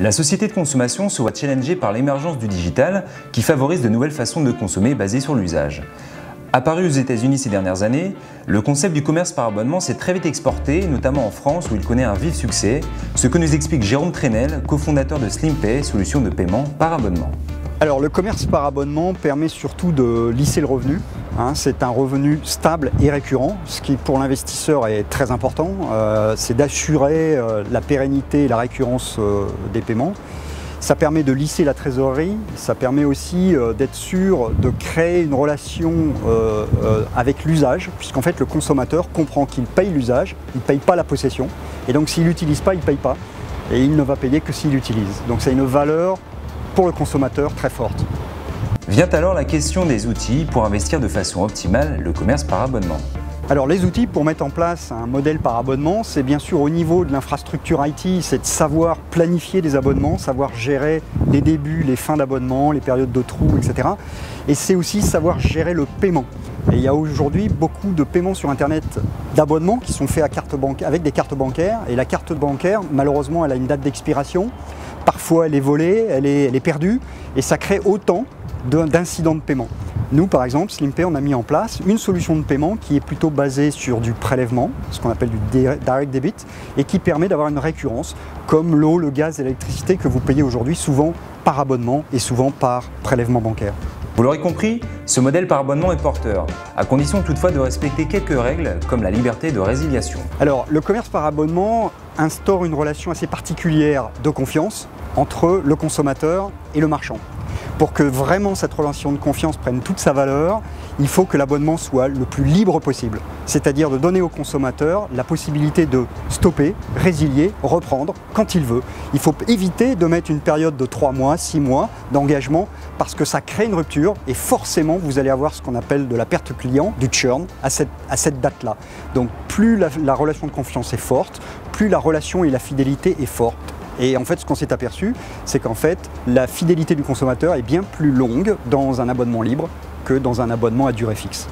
La société de consommation se voit challengée par l'émergence du digital qui favorise de nouvelles façons de consommer basées sur l'usage. Apparu aux États-Unis ces dernières années, le concept du commerce par abonnement s'est très vite exporté, notamment en France où il connaît un vif succès, ce que nous explique Jérôme Trenel, cofondateur de SlimPay, solution de paiement par abonnement. Alors le commerce par abonnement permet surtout de lisser le revenu. C'est un revenu stable et récurrent, ce qui pour l'investisseur est très important. C'est d'assurer la pérennité et la récurrence des paiements. Ça permet de lisser la trésorerie, ça permet aussi d'être sûr de créer une relation avec l'usage, puisqu'en fait le consommateur comprend qu'il paye l'usage, il ne paye pas la possession, et donc s'il n'utilise pas, il ne paye pas, et il ne va payer que s'il utilise. Donc c'est une valeur pour le consommateur très forte. Vient alors la question des outils pour investir de façon optimale le commerce par abonnement. Alors les outils pour mettre en place un modèle par abonnement, c'est bien sûr au niveau de l'infrastructure IT, c'est de savoir planifier des abonnements, savoir gérer les débuts, les fins d'abonnement, les périodes de trous, etc. Et c'est aussi savoir gérer le paiement. Et il y a aujourd'hui beaucoup de paiements sur Internet d'abonnements qui sont faits avec des cartes bancaires. Et la carte bancaire, malheureusement, elle a une date d'expiration. Parfois, elle est volée, elle est perdue. Et ça crée autant d'incidents de paiement. Nous, par exemple, SlimPay, on a mis en place une solution de paiement qui est plutôt basée sur du prélèvement, ce qu'on appelle du direct debit, et qui permet d'avoir une récurrence, comme l'eau, le gaz et l'électricité que vous payez aujourd'hui, souvent par abonnement et souvent par prélèvement bancaire. Vous l'aurez compris, ce modèle par abonnement est porteur, à condition toutefois de respecter quelques règles, comme la liberté de résiliation. Alors, le commerce par abonnement instaure une relation assez particulière de confiance entre le consommateur et le marchand. Pour que vraiment cette relation de confiance prenne toute sa valeur, il faut que l'abonnement soit le plus libre possible. C'est-à-dire de donner au consommateur la possibilité de stopper, résilier, reprendre quand il veut. Il faut éviter de mettre une période de 3 mois, 6 mois d'engagement parce que ça crée une rupture et forcément vous allez avoir ce qu'on appelle de la perte client, du churn à cette date-là. Donc plus la relation de confiance est forte, plus la relation et la fidélité est forte. Et en fait, ce qu'on s'est aperçu, c'est qu'en fait, la fidélité du consommateur est bien plus longue dans un abonnement libre que dans un abonnement à durée fixe.